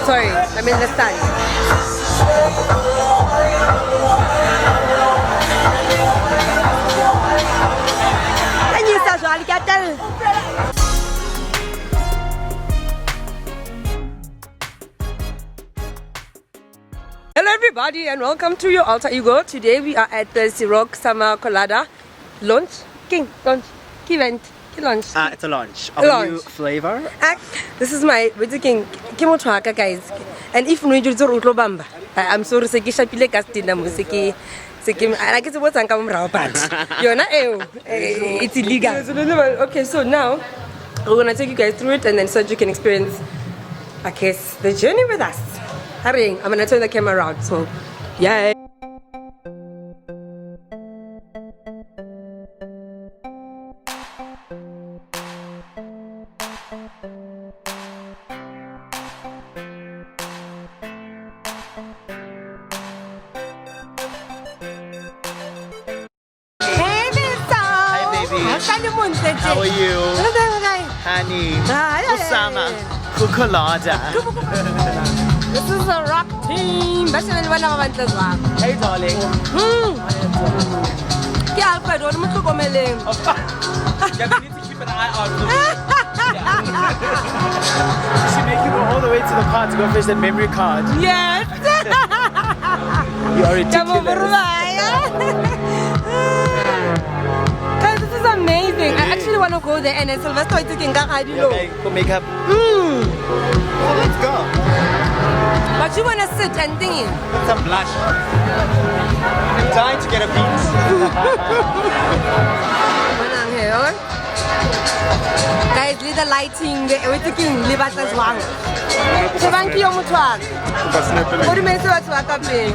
Sorry, I'm in the sun. Hello everybody and welcome to your alter ego. Today we are at the Ciroc Summer Colada launch. Event. Launch. It's a launch of a new flavor. This is my king guys. And if we do bamba, I'm sorry to say it's illegal. Okay, so now we're gonna take you guys through it and then so that you can experience the journey with us. Hurrying, I'm gonna turn the camera around, so yay. How are you? Honey. Summer Colada. This is a rock team. Hey darling. Yeah, I don't want to go melee. You need to keep an eye out. She make you go all the way to the car to go fetch that memory card. Yes. You are ridiculous. Amazing. I actually want to go there and Sylvester is taking for makeup. Let's go. But you want to sit and think. Put some blush. I'm dying to get a beat. Guys, leave the lighting. We're taking libat as well. So thank you, Mutual. What do you mean to what's happening?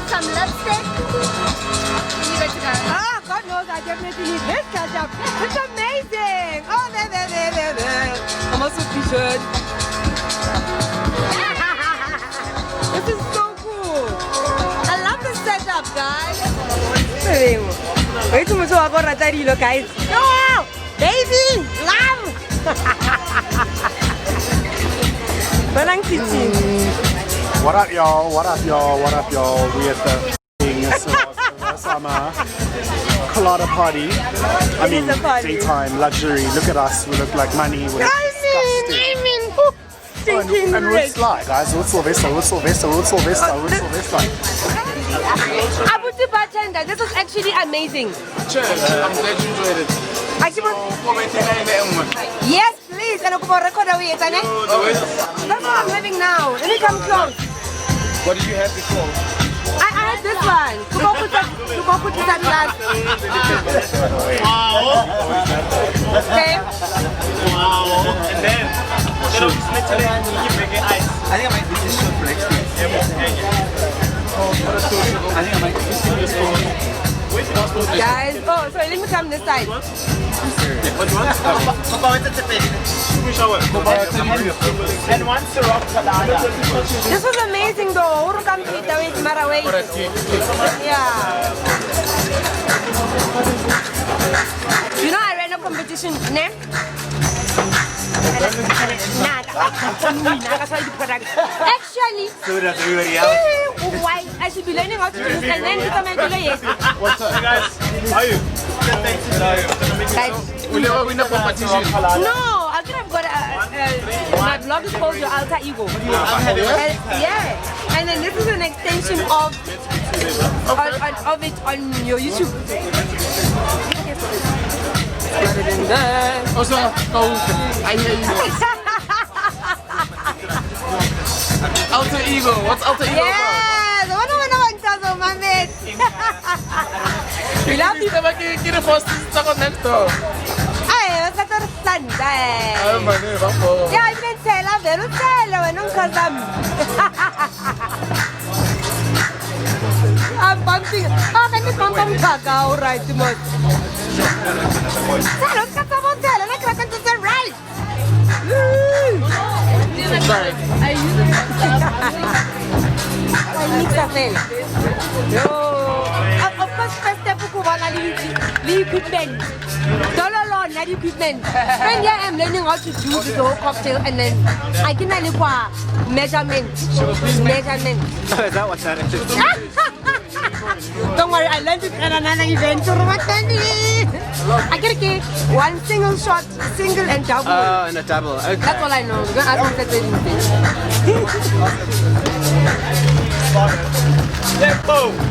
Some lipstick. God knows I definitely need this touch-up. It's amazing. Oh, there. I'm also featured. This is so cool. I love the setup, guys. Wait till we talk about Ratarilo, guys. No, baby, love. What up, y'all? What up, y'all? What up, y'all? We at the Summer Colada party. I mean, daytime luxury. Look at us. We look like money. We're disgusting. And we're sly, guys. We're Sylvester. Abuti bartender, this is actually amazing. Cheers. I'm glad you enjoyed it. Yes, please. And record away. That's what I'm having now. Let me come close. What did you have before? I had this one. To go put this at last. Wow. Okay. Wow. And then we split it and you make it ice. I think I might do this shot for next week. I think I might do this for guys, oh, sorry, let me come this side. And one Ciroc Colada. This was amazing though. Who come to eat away to Maraway? Yeah. You know I ran a competition, ne? Actually, So does everybody else. why I should be learning how to do this and then become a What's up? Hey guys, how are you? guys. We never win a competition. No, I could have got my blog is called Your Alter Ego. Yeah, and then this is an extension of it on your YouTube. Also, I hear you. Alter ego. What's alter ego about? Yes, I wanna know my mate. We love you. Get a first second next door. Ay, what's that Sunday? Oh my God. Yeah, I can tell. I'm very tell when I'm I'm bumping. Oh, can you bump on Gaga? All right, too much. Tell us, cut some on tell, and I can't to the right. Sorry. I mix up then. Yo. Of course, first step, the equipment. Dollar loan, not equipment. When I am learning how to do the whole cocktail, and then I can only measurement. Measurement. Oh, is that what that is? Don't worry, I learned it at another event. I get a cake, one single shot, single and double. Oh, and a double. Okay. That's all I know. I don't say anything.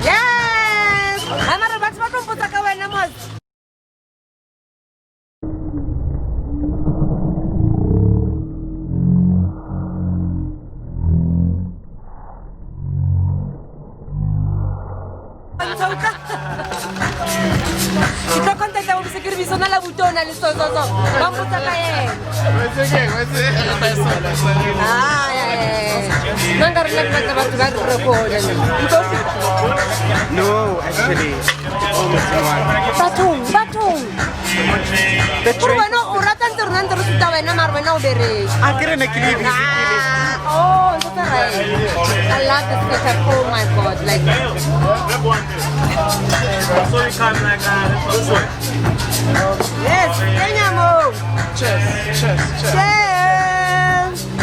Yes! I'm a robot. I'm going to put a number. Ito contact ako sa service na labuton na listo so. Vamos sa kaya. What's it? Ah, yeah. Nangkarnak na tabat record. No, actually. Almost in one. Batong. Pero bueno, uratan turnan terus tawa na marwena ubere. Akhirnya nak kiri. Oh, that's right. I love this setup. Oh my god, like yes, Kenyamo. Cheers.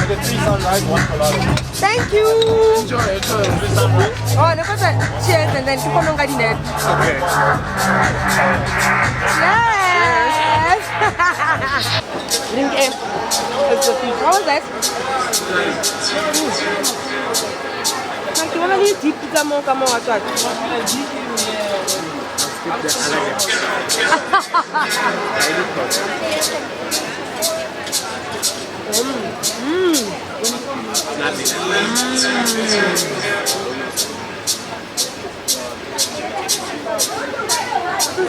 The 3 sunlight, 1 colada. Thank you. Enjoy. Oh, look at that. Cheers, and then keep on getting it. Okay. Yes. Drink it. How was that? Like, you want to eat deep pizza more, come on, what's that?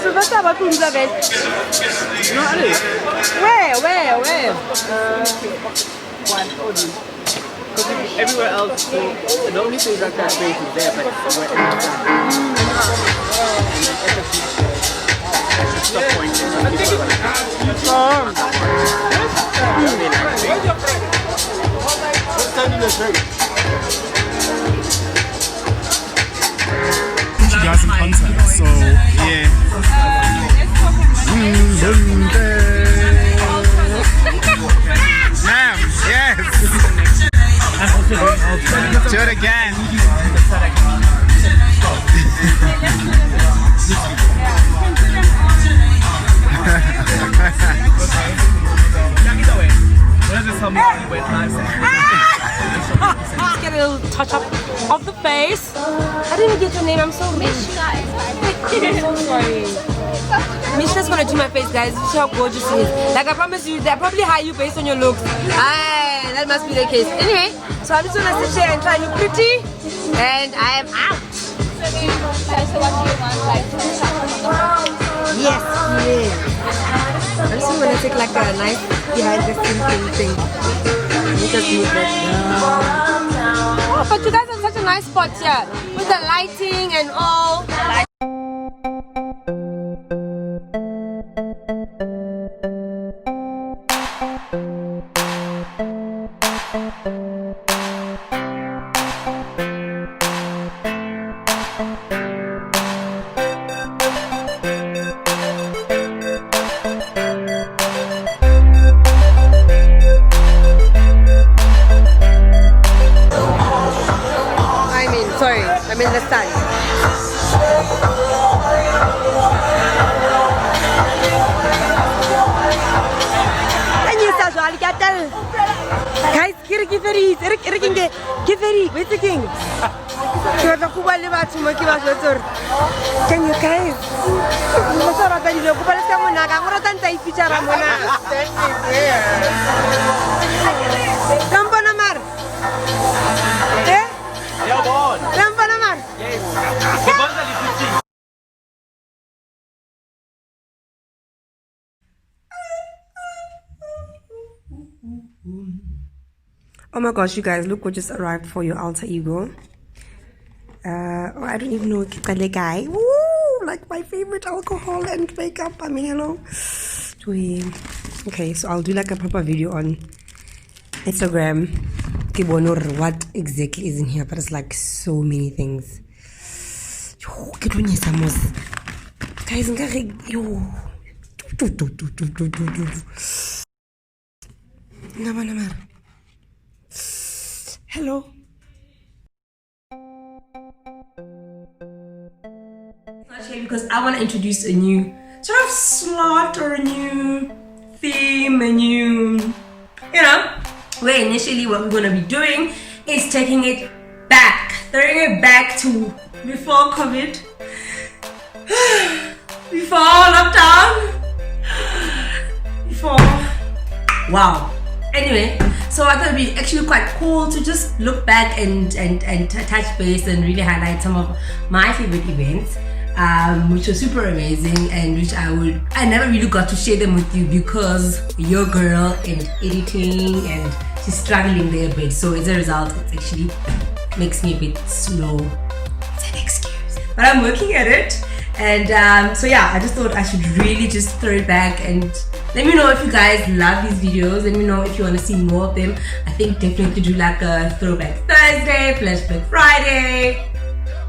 So what's about to the bed? Not really. Where? Because everywhere else, the only thing that space is there, but somewhere else. Stop pointing. Put you guys in context, so yeah. Ma'am, yes. Do it again. Just get a little touch up of the face. I didn't get your name. I'm so Mishka. I'm so sorry. Mishka's gonna do my face, guys. See how gorgeous it is. Like I promise you, they probably hire you based on your looks. Aye, that must be the case. Anyway, so I'm just gonna sit here and try to look pretty, and I am out. Yes. I'm just gonna take like a nice behind the scenes thing. Just move that. Oh, but you guys have such a nice spot here with the lighting and all. I'm in the sun. Guys, give it king. Can you guys? Oh my gosh, you guys, look what just arrived for your alter ego. Oh, I don't even know Kikale guy. Woo! Like my favorite alcohol and makeup. I mean, hello. Okay, so I'll do like a proper video on Instagram. What exactly is in here, but it's like so many things. Yo, guys, yo. Hello. Actually, because I want to introduce a new sort of slot or a new theme, a new, you know, where initially what we're going to be doing is taking it back, throwing it back to before COVID, before lockdown, before, wow. Anyway, so I thought it'd be actually quite cool to just look back and touch base and really highlight some of my favorite events, which were super amazing, and which I never really got to share them with you because your girl and editing and she's struggling there a bit. So as a result, it actually makes me a bit slow. It's an excuse, but I'm working at it. And so yeah, I just thought I should really just throw it back and let me know if you guys love these videos. Let me know if you want to see more of them. I think definitely do like a throwback Thursday, flashback Friday,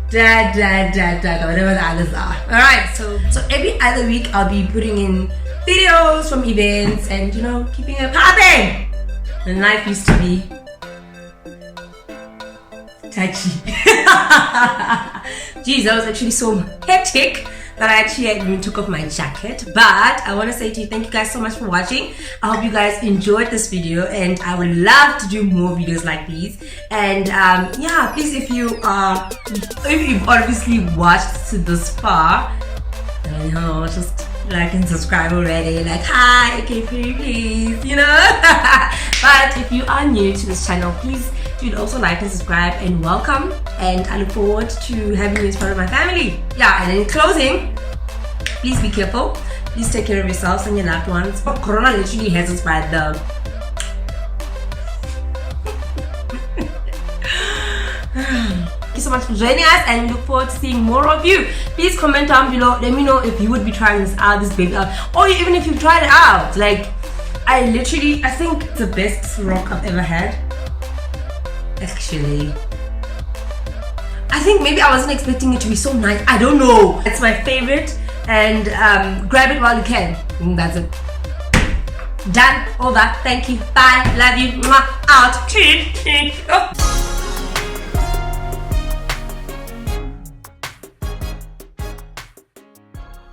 whatever the others are. Alright, so every other week I'll be putting in videos from events and, you know, keeping it popping. And life used to be touchy. Jeez, that was actually so hectic that I actually even took off my jacket. But I want to say to you, thank you guys so much for watching. I hope you guys enjoyed this video, and I would love to do more videos like these. And yeah, please, if you've obviously watched to this far, you know, just like and subscribe already. Like, hi, okay, please, you know. But if you are new to this channel, please do also like and subscribe, and welcome. And I look forward to having you as part of my family. Yeah, and in closing, please be careful. Please take care of yourselves and your loved ones. Corona literally has us by the Thank you so much for joining us, and we look forward to seeing more of you. Please comment down below. Let me know if you would be trying this out, this baby out, or even if you've tried it out. Like, I think it's the best Ciroc I've ever had. Actually, I think maybe I wasn't expecting it to be so nice. I don't know. It's my favorite, and grab it while you can. And that's it. Done. All that. Thank you. Bye. Love you. Mwah. Out.